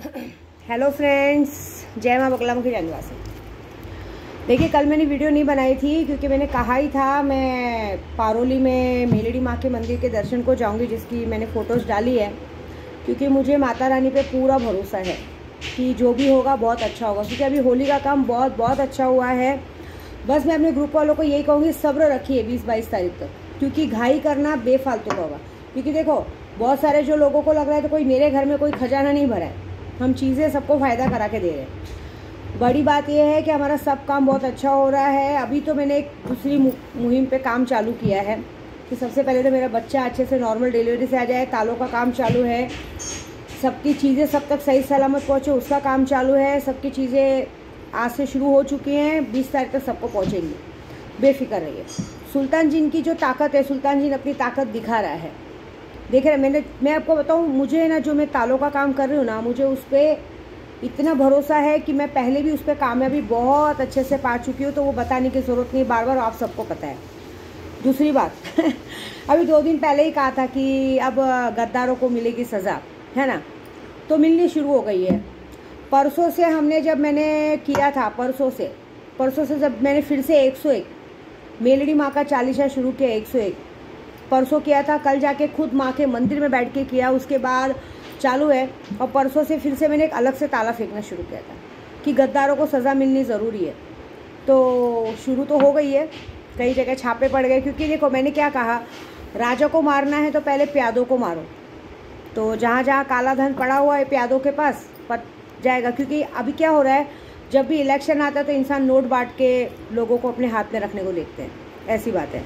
Hello friends, जय माँ बगलामुखी जनवासी। देखिए, कल मैंने वीडियो नहीं बनाई थी क्योंकि मैंने कहा ही था मैं पारोली में मेलड़ी माँ के मंदिर के दर्शन को जाऊंगी, जिसकी मैंने फ़ोटोज़ डाली है। क्योंकि मुझे माता रानी पे पूरा भरोसा है कि जो भी होगा बहुत अच्छा होगा। क्योंकि अभी होली का काम बहुत अच्छा हुआ है। बस मैं अपने ग्रुप वालों को यही कहूँगी, सब्र रखिए 20-22 तारीख तक, क्योंकि घाई करना बेफालतू का होगा। क्योंकि देखो, बहुत सारे जो लोगों को लग रहा है तो कोई मेरे घर में कोई खजाना नहीं भरा है, हम चीज़ें सबको फ़ायदा करा के दे रहे हैं। बड़ी बात यह है कि हमारा सब काम बहुत अच्छा हो रहा है। अभी तो मैंने एक दूसरी मुहिम पे काम चालू किया है कि सबसे पहले तो मेरा बच्चा अच्छे से नॉर्मल डिलीवरी से आ जाए। तालों का काम चालू है, सबकी चीज़ें सब तक सही सलामत पहुँचे उसका काम चालू है। सबकी चीज़ें आज से शुरू हो चुकी हैं, 20 तारीख तक सबको पहुँचेंगी, बेफिक्र रहिए। सुल्तान जिन की जो ताकत है, सुल्तान जिन अपनी ताकत दिखा रहा है। देख रहे मैं आपको बताऊं, मुझे ना जो मैं तालों का काम कर रही हूँ ना, मुझे उस पर इतना भरोसा है कि मैं पहले भी उस पर कामयाबी बहुत अच्छे से पा चुकी हूँ, तो वो बताने की ज़रूरत नहीं, बार बार आप सबको पता है। दूसरी बात अभी 2 दिन पहले ही कहा था कि अब गद्दारों को मिलेगी सज़ा, है ना, तो मिलनी शुरू हो गई है। परसों से हमने जब मैंने किया था, परसों से जब मैंने फिर से 101 मेलड़ी माँ का चालीसा शुरू किया, 101 परसों किया था। कल जाके खुद माँ के मंदिर में बैठ के किया, उसके बाद चालू है। और परसों से फिर से मैंने एक अलग से ताला फेंकना शुरू किया था कि गद्दारों को सज़ा मिलनी ज़रूरी है। तो शुरू तो हो गई है, कई जगह छापे पड़ गए। क्योंकि देखो, मैंने क्या कहा, राजा को मारना है तो पहले प्यादों को मारो। तो जहाँ जहाँ काला धन पड़ा हुआ है प्यादों के पास पट जाएगा। क्योंकि अभी क्या हो रहा है, जब भी इलेक्शन आता है तो इंसान नोट बांट के लोगों को अपने हाथ में रखने को देखते हैं, ऐसी बात है।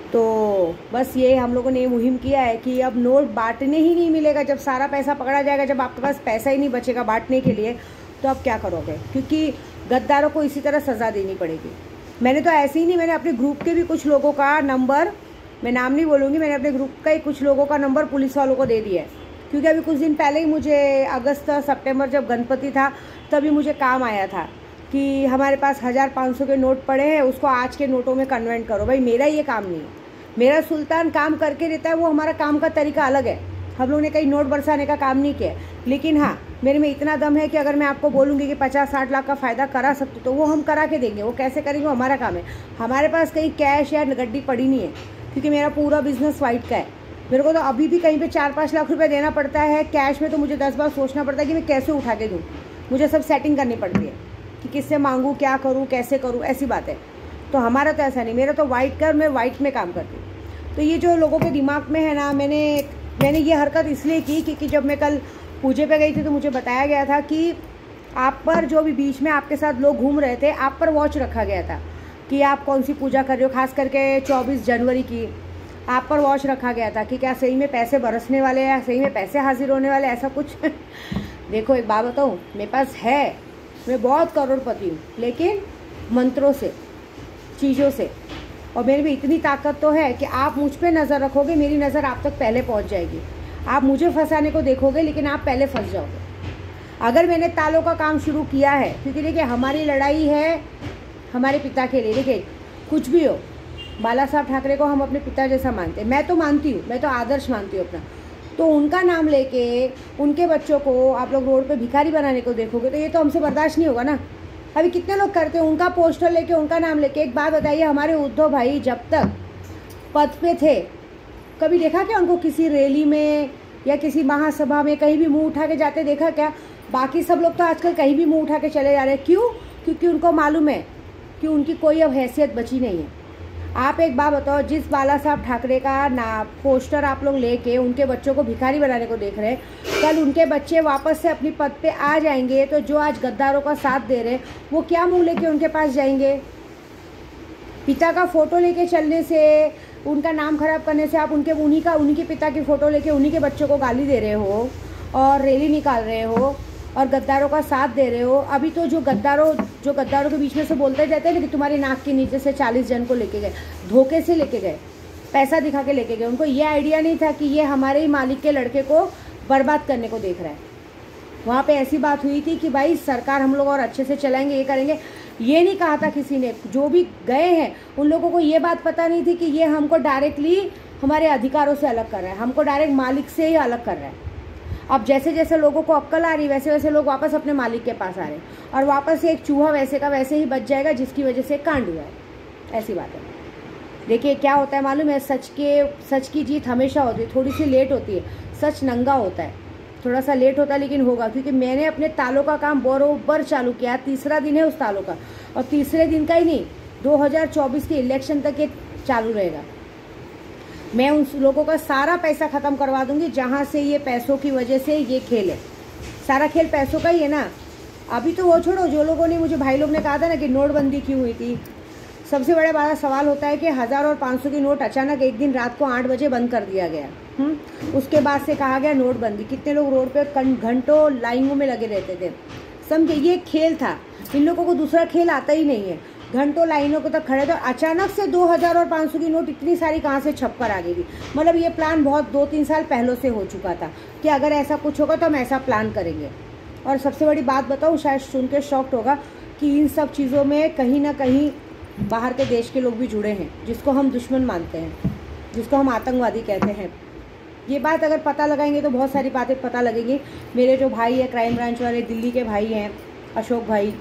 तो बस ये हम लोगों ने मुहिम किया है कि अब नोट बांटने ही नहीं मिलेगा। जब सारा पैसा पकड़ा जाएगा, जब आपके पास पैसा ही नहीं बचेगा बांटने के लिए, तो आप क्या करोगे? क्योंकि गद्दारों को इसी तरह सज़ा देनी पड़ेगी। मैंने तो ऐसे ही नहीं, मैंने अपने ग्रुप के भी कुछ लोगों का नंबर, मैं नाम नहीं बोलूँगी, मैंने अपने ग्रुप का ही कुछ लोगों का नंबर पुलिस वालों को दे दिया है। क्योंकि अभी कुछ दिन पहले ही मुझे अगस्त सितंबर जब गणपति था तभी मुझे काम आया था कि हमारे पास 1000-500 के नोट पड़े हैं, उसको आज के नोटों में कन्वर्ट करो। भाई मेरा ये काम नहीं है, मेरा सुल्तान काम करके रहता है, वो हमारा काम का तरीका अलग है। हम लोग ने कहीं नोट बरसाने का काम नहीं किया। लेकिन हाँ, मेरे में इतना दम है कि अगर मैं आपको बोलूँगी कि 50-60 लाख का फ़ायदा करा सकती तो वो हम करा के देंगे। वो कैसे करेंगे, वो हमारा काम है। हमारे पास कहीं कैश या गड्डी पड़ी नहीं है, क्योंकि मेरा पूरा बिजनेस वाइट का है। मेरे को तो अभी भी कहीं पर 4-5 लाख रुपये देना पड़ता है कैश में, तो मुझे 10 बार सोचना पड़ता है कि मैं कैसे उठा के दूँ। मुझे सब सेटिंग करनी पड़ती है कि किससे मांगूँ, क्या करूँ, कैसे करूँ, ऐसी बात है। तो हमारा तो ऐसा नहीं, मेरा तो वाइट का, मैं वाइट में काम करती हूँ। तो ये जो लोगों के दिमाग में है ना, मैंने ये हरकत इसलिए की क्योंकि जब मैं कल पूजे पे गई थी तो मुझे बताया गया था कि आप पर, जो भी बीच में आपके साथ लोग घूम रहे थे, आप पर वॉच रखा गया था कि आप कौन सी पूजा कर रहे हो। खास करके 24 जनवरी की आप पर वॉच रखा गया था कि क्या सही में पैसे बरसने वाले हैं, सही में पैसे हाजिर होने वाले, ऐसा कुछ देखो, एक बात बताऊँ, मेरे पास है, मैं बहुत करोड़पति हूँ, लेकिन मंत्रों से, चीज़ों से। और मेरे में इतनी ताकत तो है कि आप मुझ पे नज़र रखोगे, मेरी नज़र आप तक पहले पहुंच जाएगी। आप मुझे फंसाने को देखोगे, लेकिन आप पहले फंस जाओगे। अगर मैंने तालों का काम शुरू किया है, क्योंकि देखिए हमारी लड़ाई है हमारे पिता के लिए। देखिए, कुछ भी हो, बाला साहब ठाकरे को हम अपने पिता जैसा मानते हैं। मैं तो मानती हूँ, मैं तो आदर्श मानती हूँ अपना। तो उनका नाम लेके उनके बच्चों को आप लोग रोड पर भिखारी बनाने को देखोगे तो ये तो हमसे बर्दाश्त नहीं होगा ना। अभी कितने लोग करते हैं, उनका पोस्टर लेके, उनका नाम लेके। एक बात बताइए, हमारे उद्धव भाई जब तक पद पे थे, कभी देखा क्या उनको किसी रैली में या किसी महासभा में कहीं भी मुंह उठा के जाते देखा क्या? बाकी सब लोग तो आजकल कहीं भी मुंह उठा के चले जा रहे हैं। क्यों? क्योंकि उनको मालूम है कि उनकी कोई अब हैसियत बची नहीं है। आप एक बात बताओ, जिस बाला साहब ठाकरे का पोस्टर आप लोग लेके उनके बच्चों को भिखारी बनाने को देख रहे हैं, कल उनके बच्चे वापस से अपनी पद पे आ जाएंगे तो जो आज गद्दारों का साथ दे रहे हैं वो क्या मुंह लेके उनके पास जाएंगे? पिता का फोटो लेके चलने से, उनका नाम खराब करने से आप उन्हीं के पिता की फ़ोटो लेके उन्हीं के बच्चों को गाली दे रहे हो और रैली निकाल रहे हो और गद्दारों का साथ दे रहे हो। अभी तो जो गद्दारों के बीच में से बोलते जाते हैं ना कि तुम्हारी नाक के नीचे से 40 जन को लेके गए, धोखे से लेके गए, पैसा दिखा के लेके गए। उनको ये आइडिया नहीं था कि ये हमारे ही मालिक के लड़के को बर्बाद करने को देख रहा है। वहाँ पे ऐसी बात हुई थी कि भाई सरकार हम लोग और अच्छे से चलाएंगे, ये करेंगे। ये नहीं कहा था किसी ने। जो भी गए हैं उन लोगों को ये बात पता नहीं थी कि ये हमको डायरेक्टली हमारे अधिकारों से अलग कर रहा है, हमको डायरेक्ट मालिक से ही अलग कर रहा है। अब जैसे जैसे लोगों को अक्ल आ रही वैसे वैसे लोग वापस अपने मालिक के पास आ रहे हैं और वापस से एक चूहा वैसे का वैसे ही बच जाएगा जिसकी वजह से कांड हुआ है। ऐसी बात है। देखिए क्या होता है मालूम है, सच की जीत हमेशा होती है, थोड़ी सी लेट होती है। सच नंगा होता है, थोड़ा सा लेट होता है लेकिन होगा, क्योंकि मैंने अपने तालों का काम बरोबर चालू किया। तीसरा दिन है उस तालों का, और तीसरे दिन का ही नहीं, 2024 के इलेक्शन तक ये चालू रहेगा। मैं उन लोगों का सारा पैसा ख़त्म करवा दूंगी जहाँ से ये पैसों की वजह से ये खेल है। सारा खेल पैसों का ही है ना। अभी तो वो छोड़ो, जो लोगों ने मुझे भाई लोग ने कहा था ना कि नोटबंदी क्यों हुई थी, सबसे बड़ा सवाल होता है कि 1000 और 500 की नोट अचानक एक दिन रात को 8 बजे बंद कर दिया गया। उसके बाद से कहा गया नोटबंदी। कितने लोग रोड पे घंटों लाइनों में लगे रहते थे। समझे, ये खेल था। इन लोगों को दूसरा खेल आता ही नहीं है। घंटों लाइनों को तक खड़े थे, अचानक से 2000 और 500 की नोट इतनी सारी कहाँ से छप कर आ गई थी। मतलब ये प्लान बहुत 2-3 साल पहले से हो चुका था कि अगर ऐसा कुछ होगा तो हम ऐसा प्लान करेंगे। और सबसे बड़ी बात बताऊँ, शायद सुन के शॉक्ड होगा कि इन सब चीज़ों में कहीं ना कहीं बाहर के देश के लोग भी जुड़े हैं, जिसको हम दुश्मन मानते हैं, जिसको हम आतंकवादी कहते हैं। ये बात अगर पता लगाएंगे तो बहुत सारी बातें पता लगेंगी। मेरे जो भाई है क्राइम ब्रांच वाले, दिल्ली के भाई हैं अशोक भाई,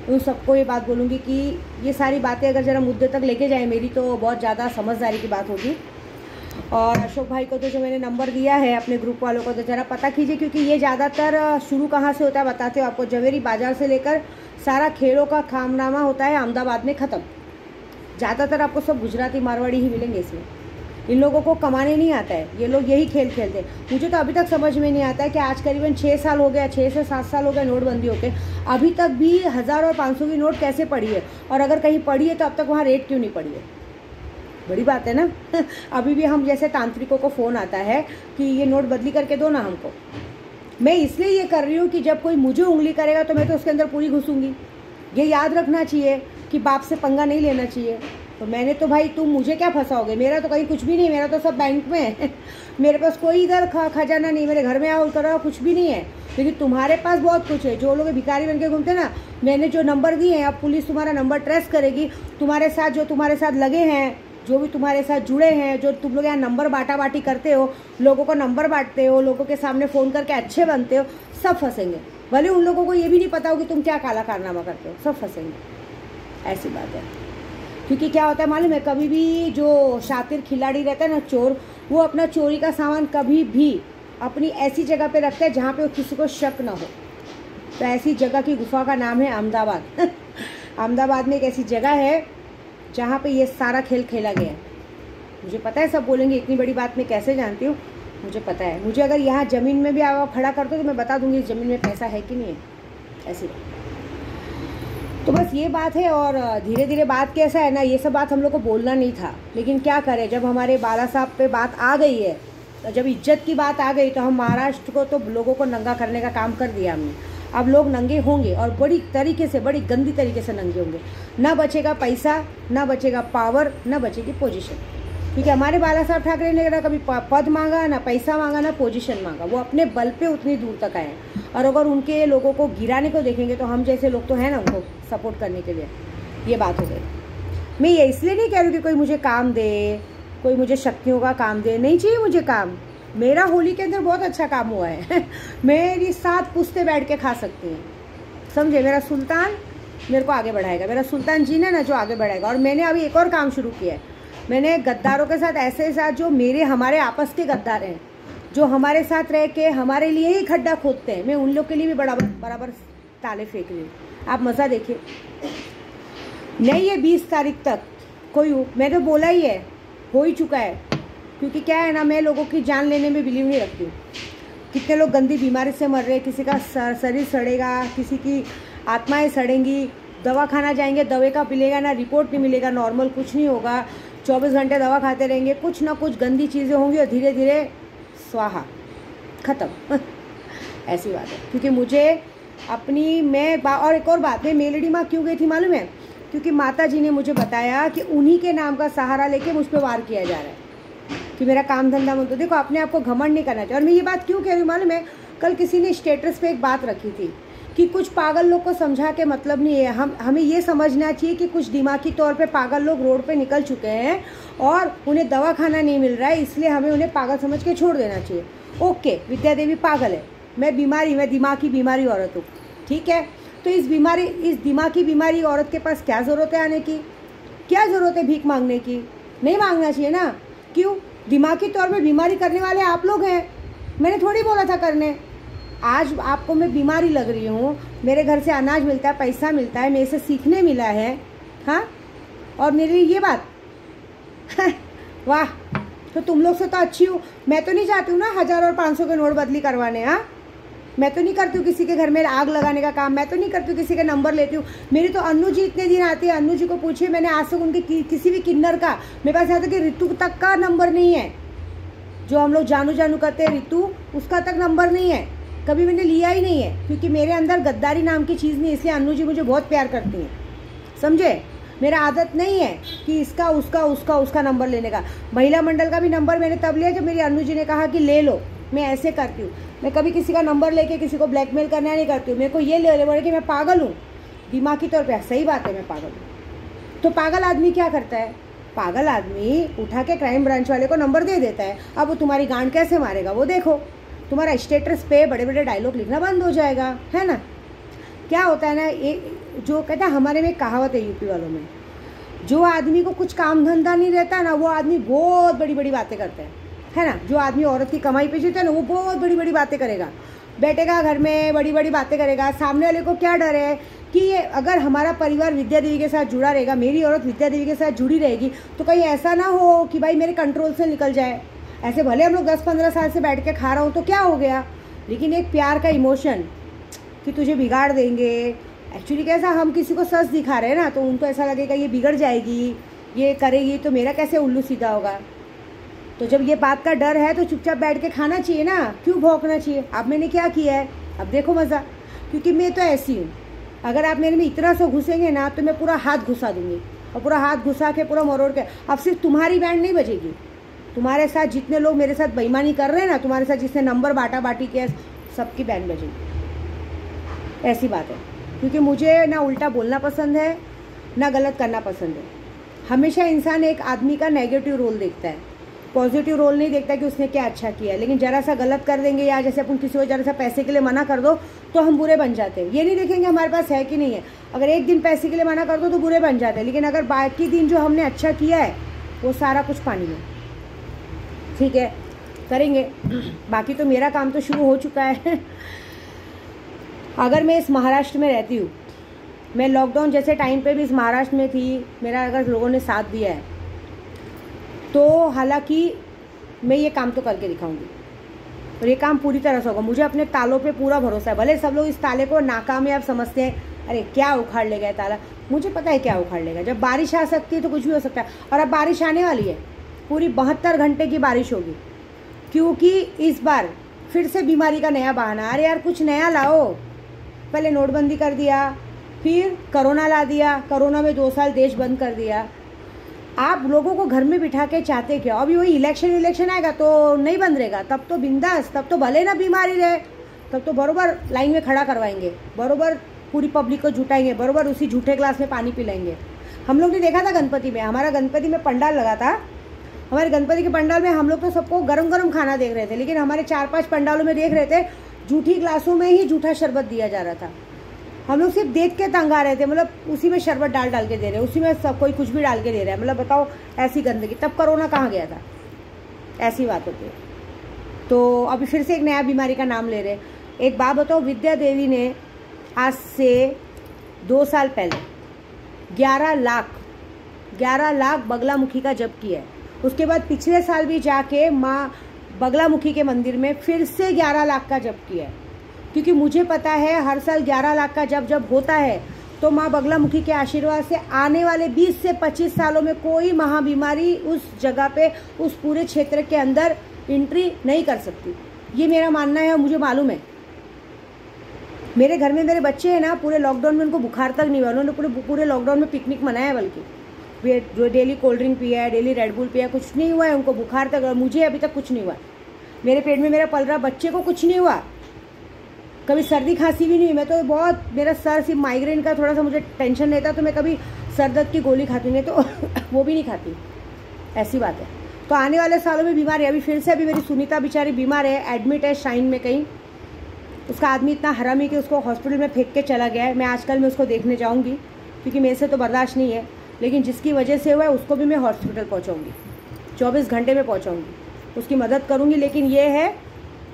उन सबको ये बात बोलूँगी कि ये सारी बातें अगर ज़रा मुद्दे तक लेके जाए मेरी, तो बहुत ज़्यादा समझदारी की बात होगी। और अशोक भाई को तो जो मैंने नंबर दिया है अपने ग्रुप वालों को, तो ज़रा पता कीजिए, क्योंकि ये ज़्यादातर शुरू कहाँ से होता है बताते हो आपको। जवेरी बाज़ार से लेकर सारा खेलों का खामनामा होता है अहमदाबाद में ख़त्म। ज़्यादातर आपको सब गुजराती मारवाड़ी ही मिलेंगे इसमें। इन लोगों को कमाने नहीं आता है, ये लोग यही खेल खेलते हैं। मुझे तो अभी तक समझ में नहीं आता है कि आज करीबन 6 साल हो गया, 6 से 7 साल हो गए नोटबंदी होके, अभी तक भी 1000 और 500 की नोट कैसे पड़ी है, और अगर कहीं पड़ी है तो अब तक वहाँ रेट क्यों नहीं पड़ी है। बड़ी बात है ना। अभी भी हम जैसे तांत्रिकों को फ़ोन आता है कि ये नोट बदली करके दो ना हमको। मैं इसलिए ये कर रही हूँ कि जब कोई मुझे उंगली करेगा तो मैं तो उसके अंदर पूरी घुसूँगी। ये याद रखना चाहिए कि बाप से पंगा नहीं लेना चाहिए। तो मैंने तो भाई, तुम मुझे क्या फंसाओगे, मेरा तो कहीं कुछ भी नहीं, मेरा तो सब बैंक में है। मेरे पास कोई इधर खजाना नहीं, मेरे घर में आओ करो कुछ भी नहीं है। लेकिन तुम्हारे पास बहुत कुछ है। जो लोग भिखारी बन के घूमते ना, मैंने जो नंबर दिए हैं, अब पुलिस तुम्हारा नंबर ट्रेस करेगी। तुम्हारे साथ जो तुम्हारे साथ लगे हैं, जो भी तुम्हारे साथ जुड़े हैं, जो तुम लोग यहाँ नंबर बांटा बाटी करते हो, लोगों को नंबर बांटते हो, लोगों के सामने फ़ोन करके अच्छे बनते हो, सब फंसेंगे। भले उन लोगों को ये भी नहीं पता हो कि तुम क्या काला कारनामा करते हो, सब फंसेंगे। ऐसी बात है। क्योंकि क्या होता है मालूम है, कभी भी जो शातिर खिलाड़ी रहता है ना, चोर, वो अपना चोरी का सामान कभी भी अपनी ऐसी जगह पे रखता है जहाँ पे किसी को शक ना हो। तो ऐसी जगह की गुफा का नाम है अहमदाबाद। अहमदाबाद में एक ऐसी जगह है जहाँ पे ये सारा खेल खेला गया है। मुझे पता है, सब बोलेंगे इतनी बड़ी बात मैं कैसे जानती हूँ, मुझे पता है। मुझे अगर यहाँ ज़मीन में भी आप खड़ा कर दो तो मैं बता दूँगी इस ज़मीन में पैसा है कि नहीं है। ऐसी बात। तो बस ये बात है। और धीरे धीरे बात कैसा है ना, ये सब बात हम लोग को बोलना नहीं था, लेकिन क्या करें, जब हमारे बाला साहब पे बात आ गई है, तो जब इज्जत की बात आ गई, तो हम महाराष्ट्र को तो लोगों को नंगा करने का काम कर दिया हमने। अब लोग नंगे होंगे, और बड़ी तरीके से, बड़ी गंदी तरीके से नंगे होंगे। ना बचेगा पैसा, ना बचेगा पावर, ना बचेगी पोजीशन। क्योंकि हमारे बाला साहब ठाकरे ने ना कभी पद मांगा, ना पैसा मांगा, ना पोजीशन मांगा। वो अपने बल पे उतनी दूर तक आए। और अगर उनके लोगों को गिराने को देखेंगे तो हम जैसे लोग तो हैं ना उनको सपोर्ट करने के लिए। ये बात हो गई। मैं ये इसलिए नहीं कह रही कि कोई मुझे काम दे, कोई मुझे शक्तियों का काम दे, नहीं चाहिए मुझे काम। मेरा होली के अंदर बहुत अच्छा काम हुआ है। मेरी 7 पुश्ते बैठ के खा सकती हैं, समझे। मेरा सुल्तान मेरे को आगे बढ़ाएगा, मेरा सुल्तान जी ने ना जो आगे बढ़ाएगा। और मैंने अभी एक और काम शुरू किया है। मैंने गद्दारों के साथ, ऐसे साथ जो हमारे आपस के गद्दार हैं, जो हमारे साथ रह के हमारे लिए ही खड्डा खोदते हैं, मैं उन लोग के लिए भी बराबर ताले फेंक रही हूँ। आप मज़ा देखिए। नहीं है 20 तारीख तक कोई, मैं तो बोला ही है, हो ही चुका है। क्योंकि क्या है ना, मैं लोगों की जान लेने में बिलीव नहीं रखती हूँ। कितने लोग गंदी बीमारी से मर रहे हैं, किसी का शरीर सड़ेगा, किसी की आत्माएं सड़ेंगी, दवा खाना जाएंगे, दवा का मिलेगा ना, रिपोर्ट नहीं मिलेगा, नॉर्मल कुछ नहीं होगा, 24 घंटे दवा खाते रहेंगे, कुछ ना कुछ गंदी चीज़ें होंगी, और धीरे धीरे स्वाहा, ख़त्म। ऐसी बात है। क्योंकि मुझे अपनी और एक और बात, मैं मेलडी माँ क्यों गई थी मालूम है? क्योंकि माता जी ने मुझे बताया कि उन्हीं के नाम का सहारा लेके मुझ पर वार किया जा रहा है कि मेरा काम धंधा मत। तो देखो, अपने आप को घमंड नहीं करना चाहिए। और मैं ये बात क्यों कह रही हूँ मालूम है? कल किसी ने स्टेटस पे एक बात रखी थी कि कुछ पागल लोग को समझा के मतलब नहीं है। हमें ये समझना चाहिए कि कुछ दिमागी तौर पे पागल लोग रोड पे निकल चुके हैं और उन्हें दवा खाना नहीं मिल रहा है, इसलिए हमें उन्हें पागल समझ के छोड़ देना चाहिए। ओके, विद्या देवी पागल है, मैं दिमाग की बीमारी औरत हूँ, ठीक है। तो इस दिमाग की बीमारी औरत के पास क्या ज़रूरत है आने की, क्या ज़रूरत है भीख मांगने की? नहीं मांगना चाहिए ना। क्यों? दिमागी तौर पे बीमारी करने वाले आप लोग हैं, मैंने थोड़ी बोला था करने। आज आपको मैं बीमारी लग रही हूँ, मेरे घर से अनाज मिलता है, पैसा मिलता है, मेरे से सीखने मिला है, हाँ, और मेरे लिए ये बात वाह, तो तुम लोग से तो अच्छी हूँ। मैं तो नहीं चाहती हूँ ना 1000 और 500 के नोट बदली करवाने, हाँ। मैं तो नहीं करती हूँ किसी के घर में आग लगाने का काम, मैं तो नहीं करती हूँ किसी का नंबर लेती हूँ। मेरी तो अन्नू जी इतने दिन आती है, अन्नू जी को पूछिए, मैंने आज तक उनके किसी भी किन्नर का, मेरे पास यहाँ तक कि ऋतु तक का नंबर नहीं है, जो हम लोग जानू करते हैं ऋतु, उसका तक नंबर नहीं है, कभी मैंने लिया ही नहीं है, क्योंकि मेरे अंदर गद्दारी नाम की चीज़ नहीं, इसलिए अन्नू जी मुझे बहुत प्यार करती हैं, समझे। मेरा आदत नहीं है कि इसका उसका नंबर लेने का। महिला मंडल का भी नंबर मैंने तब लिया जब मेरी अन्नू जी ने कहा कि ले लो, मैं ऐसे करती हूँ। मैं कभी किसी का नंबर लेके किसी को ब्लैकमेल करना नहीं करती हूँ। मेरे को ये ले बोले कि मैं पागल हूँ, दिमागी तौर पे सही बात है, मैं पागल हूँ। तो पागल आदमी क्या करता है? पागल आदमी उठा के क्राइम ब्रांच वाले को नंबर दे देता है। अब वो तुम्हारी गांड कैसे मारेगा वो देखो, तुम्हारा स्टेटस पे बड़े बड़े डायलॉग लिखना बंद हो जाएगा, है ना। क्या होता है ना, एक जो कहता है, हमारे में कहावत है यूपी वालों में, जो आदमी को कुछ काम धंधा नहीं रहता ना, वो आदमी बहुत बड़ी बड़ी बातें करते हैं, है ना। जो आदमी औरत की कमाई पे जीता है ना, वो बहुत बड़ी बड़ी बातें करेगा, बैठेगा घर में बड़ी बड़ी बातें करेगा। सामने वाले को क्या डर है कि ये अगर हमारा परिवार विद्या देवी के साथ जुड़ा रहेगा, मेरी औरत विद्या देवी के साथ जुड़ी रहेगी, तो कहीं ऐसा ना हो कि भाई मेरे कंट्रोल से निकल जाए। ऐसे भले हम लोग 10-15 साल से बैठ के खा रहा हूँ तो क्या हो गया, लेकिन एक प्यार का इमोशन कि तुझे बिगाड़ देंगे, एक्चुअली कैसा, हम किसी को सच दिखा रहे हैं ना, तो उनको ऐसा लगेगा ये बिगड़ जाएगी, ये करेगी तो मेरा कैसे उल्लू सीधा होगा। तो जब ये बात का डर है तो चुपचाप बैठ के खाना चाहिए ना, क्यों भौंकना चाहिए। अब मैंने क्या किया है, अब देखो मज़ा, क्योंकि मैं तो ऐसी हूँ, अगर आप मेरे में इतना सा घुसेंगे ना तो मैं पूरा हाथ घुसा दूंगी, और पूरा हाथ घुसा के पूरा मरोड़ के। अब सिर्फ तुम्हारी बैंड नहीं बजेगी, तुम्हारे साथ जितने लोग मेरे साथ बेईमानी कर रहे हैं ना, तुम्हारे साथ जिसने नंबर बाटी किया, सबकी बैंड बजेगी। ऐसी बात है, क्योंकि मुझे ना उल्टा बोलना पसंद है ना गलत करना पसंद है। हमेशा इंसान एक आदमी का नेगेटिव रोल देखता है, पॉजिटिव रोल नहीं देखता कि उसने क्या अच्छा किया है। लेकिन जरा सा गलत कर देंगे, या जैसे अपन किसी को जरा सा पैसे के लिए मना कर दो तो हम बुरे बन जाते हैं। ये नहीं देखेंगे हमारे पास है कि नहीं है, अगर एक दिन पैसे के लिए मना कर दो तो बुरे बन जाते हैं, लेकिन अगर बाकी दिन जो हमने अच्छा किया है वो सारा कुछ पानी में, ठीक है, करेंगे। बाकी तो मेरा काम तो शुरू हो चुका है। अगर मैं इस महाराष्ट्र में रहती हूँ, मैं लॉकडाउन जैसे टाइम पे भी इस महाराष्ट्र में थी, मेरा अगर लोगों ने साथ दिया है तो हालांकि मैं ये काम तो करके दिखाऊंगी, और ये काम पूरी तरह से होगा। मुझे अपने तालों पे पूरा भरोसा है। भले सब लोग इस ताले को नाकामयाब समझते हैं, अरे क्या उखाड़ लेगा ताला, मुझे पता है क्या उखाड़ लेगा। जब बारिश आ सकती है तो कुछ भी हो सकता है, और अब बारिश आने वाली है, पूरी 72 घंटे की बारिश होगी, क्योंकि इस बार फिर से बीमारी का नया बहाना। अरे यार कुछ नया लाओ, पहले नोटबंदी कर दिया, फिर कोरोना ला दिया, कोरोना में 2 साल देश बंद कर दिया। आप लोगों को घर में बिठा के चाहते क्या? अभी वही इलेक्शन आएगा तो नहीं बंद रहेगा, तब तो बिंदास, तब तो भले ना बीमारी रहे, तब तो बरोबर लाइन में खड़ा करवाएंगे, बरोबर पूरी पब्लिक को जुटाएंगे, बरोबर उसी झूठे ग्लास में पानी पिलाएंगे। हम लोग ने देखा था गणपति में, हमारा गणपति में पंडाल लगा था, हमारे गणपति के पंडाल में हम लोग तो सबको गरम गरम खाना देख रहे थे, लेकिन हमारे 4-5 पंडालों में देख रहे थे झूठी ग्लासों में ही झूठा शरबत दिया जा रहा था। हम लोग सिर्फ देख के तंग आ रहे थे, मतलब उसी में शरबत डाल के दे रहे, उसी में सब कोई कुछ भी डाल के दे रहा है। मतलब बताओ ऐसी गंदगी, तब कोरोना कहाँ गया था? ऐसी बात होती है। तो अभी फिर से एक नया बीमारी का नाम ले रहे। एक बात बताओ, विद्या देवी ने आज से 2 साल पहले 11 लाख बगलामुखी का जप किया है। उसके बाद पिछले साल भी जाके माँ बगलामुखी के मंदिर में फिर से 11 लाख का जप किया है, क्योंकि मुझे पता है हर साल 11 लाख का जब होता है तो माँ बगलामुखी के आशीर्वाद से आने वाले 20 से 25 सालों में कोई महाबीमारी उस जगह पे, उस पूरे क्षेत्र के अंदर एंट्री नहीं कर सकती। ये मेरा मानना है और मुझे मालूम है। मेरे घर में मेरे बच्चे हैं ना, पूरे लॉकडाउन में उनको बुखार तक नहीं हुआ, उन्होंने पूरे लॉकडाउन में पिकनिक मनाया है, बल्कि जो डेली कोल्ड ड्रिंक पिया है, डेली रेड बुल पिया, कुछ नहीं हुआ है उनको बुखार तक। और मुझे अभी तक कुछ नहीं हुआ, मेरे पेट में मेरा पल रहा बच्चे को कुछ नहीं हुआ, कभी सर्दी खांसी भी नहीं। मैं तो बहुत, मेरा सर सिर्फ माइग्रेन का थोड़ा सा मुझे टेंशन रहता तो मैं कभी सर दर्द की गोली खाती, नहीं तो वो भी नहीं खाती, ऐसी बात है। तो आने वाले सालों में बीमार है। अभी फिर से, अभी मेरी सुनीता बेचारी बीमार है, एडमिट है शाइन में कहीं, उसका आदमी इतना हरामी कि उसको हॉस्पिटल में फेंक के चला गया है। मैं आजकल मैं उसको देखने जाऊंगी क्योंकि मेरे से तो बर्दाश्त नहीं है, लेकिन जिसकी वजह से हुआ है उसको भी मैं हॉस्पिटल पहुंचाऊंगी, 24 घंटे में पहुंचाऊंगी, उसकी मदद करूंगी। लेकिन ये है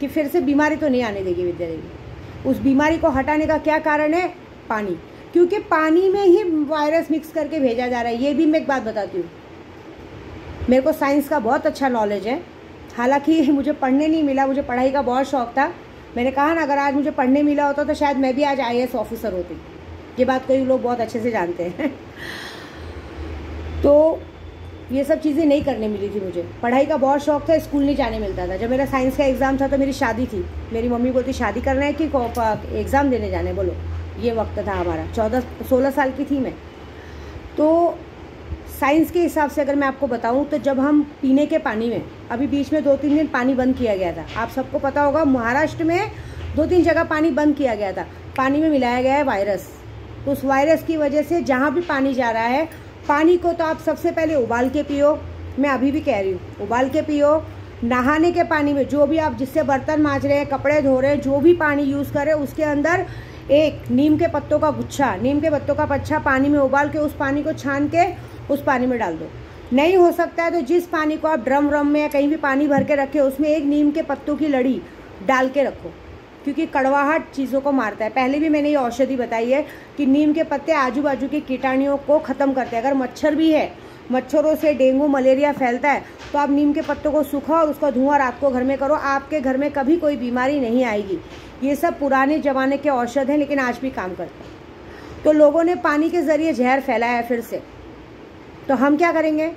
कि फिर से बीमारी तो नहीं आने देगी विद्या देवी। उस बीमारी को हटाने का क्या कारण है? पानी, क्योंकि पानी में ही वायरस मिक्स करके भेजा जा रहा है। ये भी मैं एक बात बताती हूँ, मेरे को साइंस का बहुत अच्छा नॉलेज है, हालांकि मुझे पढ़ने नहीं मिला, मुझे पढ़ाई का बहुत शौक था। मैंने कहा ना, अगर आज मुझे पढ़ने मिला होता तो शायद मैं भी आज IAS ऑफिसर होती। ये बात कोई लोग बहुत अच्छे से जानते हैं। तो ये सब चीज़ें नहीं करने मिली थी मुझे। पढ़ाई का बहुत शौक था, स्कूल नहीं जाने मिलता था। जब मेरा साइंस का एग्ज़ाम था तो मेरी शादी थी, मेरी मम्मी बोलती शादी करना है कि एग्ज़ाम देने जाने, बोलो। ये वक्त था हमारा, 14-16 साल की थी मैं। तो साइंस के हिसाब से अगर मैं आपको बताऊं तो जब हम पीने के पानी में, अभी बीच में 2-3 दिन पानी बंद किया गया था, आप सबको पता होगा, महाराष्ट्र में 2-3 जगह पानी बंद किया गया था। पानी में मिलाया गया है वायरस। तो उस वायरस की वजह से जहाँ भी पानी जा रहा है, पानी को तो आप सबसे पहले उबाल के पियो। मैं अभी भी कह रही हूँ, उबाल के पियो। नहाने के पानी में जो भी आप जिससे बर्तन मांज रहे हैं, कपड़े धो रहे हैं, जो भी पानी यूज़ करें, उसके अंदर एक नीम के पत्तों का गुच्छा, नीम के पत्तों का पच्छा पानी में उबाल के उस पानी को छान के उस पानी में डाल दो। नहीं हो सकता है तो जिस पानी को आप ड्रम में या कहीं भी पानी भर के रखे, उसमें एक नीम के पत्तों की लड़ी डाल के रखो, क्योंकि कड़वाहट चीज़ों को मारता है। पहले भी मैंने ये औषधि बताई है कि नीम के पत्ते आजू बाजू के कीटाणुओं को ख़त्म करते हैं। अगर मच्छर भी है, मच्छरों से डेंगू मलेरिया फैलता है, तो आप नीम के पत्तों को सुखाओ और उसका धुआं रात को घर में करो, आपके घर में कभी कोई बीमारी नहीं आएगी। ये सब पुराने ज़माने के औषध हैं, लेकिन आज भी काम करते हैं। तो लोगों ने पानी के ज़रिए जहर फैलाया है फिर से। तो हम क्या करेंगे?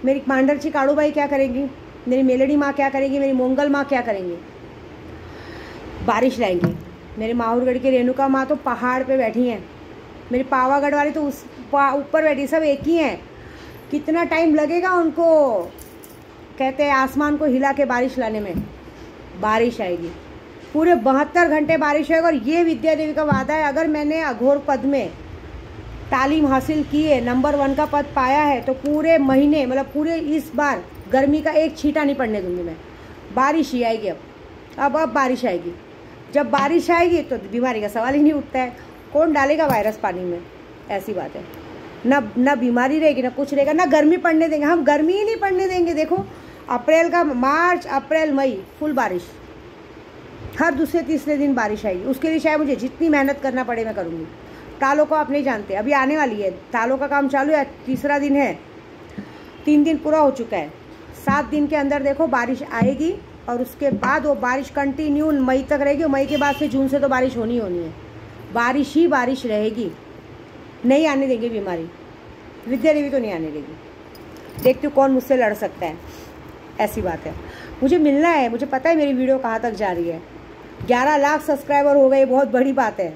मेरी मांडरची काड़ूबाई क्या करेंगी? मेरी मेलड़ी माँ क्या करेंगी? मेरी मोंगल माँ क्या करेंगी? बारिश लाएंगी। मेरे माहौरगढ़ की रेणुका माँ तो पहाड़ पे बैठी हैं, मेरी पावागढ़ वाली तो उस ऊपर बैठी, सब एक ही हैं। कितना टाइम लगेगा उनको, कहते हैं आसमान को हिला के बारिश लाने में? बारिश आएगी, पूरे 72 घंटे बारिश आएगी। और ये विद्या देवी का वादा है, अगर मैंने अघोर पद में तालीम हासिल की है, नंबर 1 का पद पाया है, तो पूरे महीने, मतलब पूरे इस बार गर्मी का एक छींटा नहीं पड़ने दूंगी मैं। बारिश ही आएगी अब बारिश आएगी। जब बारिश आएगी तो बीमारी का सवाल ही नहीं उठता है। कौन डालेगा वायरस पानी में? ऐसी बात है। ना बीमारी रहेगी, ना कुछ रहेगा, ना गर्मी पड़ने देंगे। हम गर्मी ही नहीं पड़ने देंगे। देखो, अप्रैल का मार्च, अप्रैल, मई फुल बारिश, हर दूसरे तीसरे दिन बारिश आएगी। उसके लिए चाहे मुझे जितनी मेहनत करना पड़े मैं करूँगी। तालों को आप नहीं जानते, अभी आने वाली है, तालों का काम चालू है, 3रा दिन है, 3 दिन पूरा हो चुका है। 7 दिन के अंदर देखो बारिश आएगी, और उसके बाद वो बारिश कंटिन्यू मई तक रहेगी। मई के बाद से जून से तो बारिश होनी है। बारिश ही बारिश रहेगी, नहीं आने देंगे बीमारी। विद्या देवी तो नहीं आने देगी। देखती हूँ कौन मुझसे लड़ सकता है, ऐसी बात है। मुझे मिलना है, मुझे पता है मेरी वीडियो कहाँ तक जा रही है। 11 लाख सब्सक्राइबर हो गए, बहुत बड़ी बात है।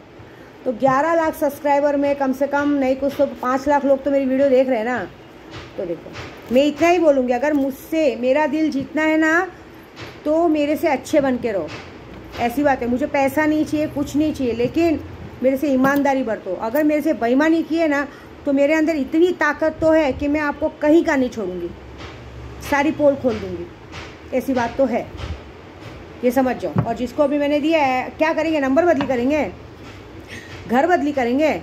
तो 11 लाख सब्सक्राइबर में कम से कम नहीं कुछ तो 5 लाख लोग तो मेरी वीडियो देख रहे हैं ना। तो देखो, मैं इतना ही बोलूँगी, अगर मुझसे मेरा दिल जीतना है ना, तो मेरे से अच्छे बन के रहो। ऐसी बात है। मुझे पैसा नहीं चाहिए, कुछ नहीं चाहिए, लेकिन मेरे से ईमानदारी बरतो। अगर मेरे से बेईमानी की है ना, तो मेरे अंदर इतनी ताकत तो है कि मैं आपको कहीं का नहीं छोड़ूंगी, सारी पोल खोल दूंगी। ऐसी बात तो है, ये समझ जाओ। और जिसको भी मैंने दिया है, क्या करेंगे? नंबर बदली करेंगे, घर बदली करेंगे।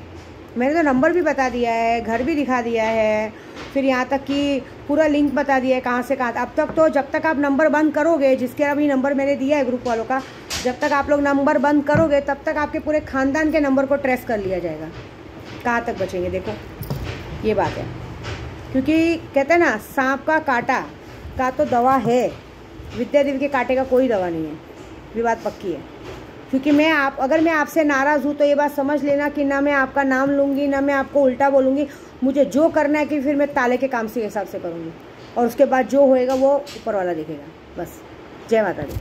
मैंने तो नंबर भी बता दिया है, घर भी दिखा दिया है, फिर यहाँ तक कि पूरा लिंक बता दिया है कहाँ से कहाँ। अब तक तो जब तक आप नंबर बंद करोगे, जिसके अभी नंबर मैंने दिया है ग्रुप वालों का, जब तक आप लोग नंबर बंद करोगे तब तक आपके पूरे ख़ानदान के नंबर को ट्रेस कर लिया जाएगा। कहाँ तक बचेंगे? देखो, ये बात है। क्योंकि कहते हैं ना, सांप का काटा का तो दवा है, विद्या देवी के कांटे का कोई दवा नहीं है। ये बात पक्की है। क्योंकि अगर मैं आपसे नाराज़ हूँ तो ये बात समझ लेना कि ना मैं आपका नाम लूँगी, ना मैं आपको उल्टा बोलूँगी। मुझे जो करना है कि फिर मैं ताले के काम से हिसाब से करूँगी, और उसके बाद जो होएगा वो ऊपर वाला देखेगा। बस, जय माता दी।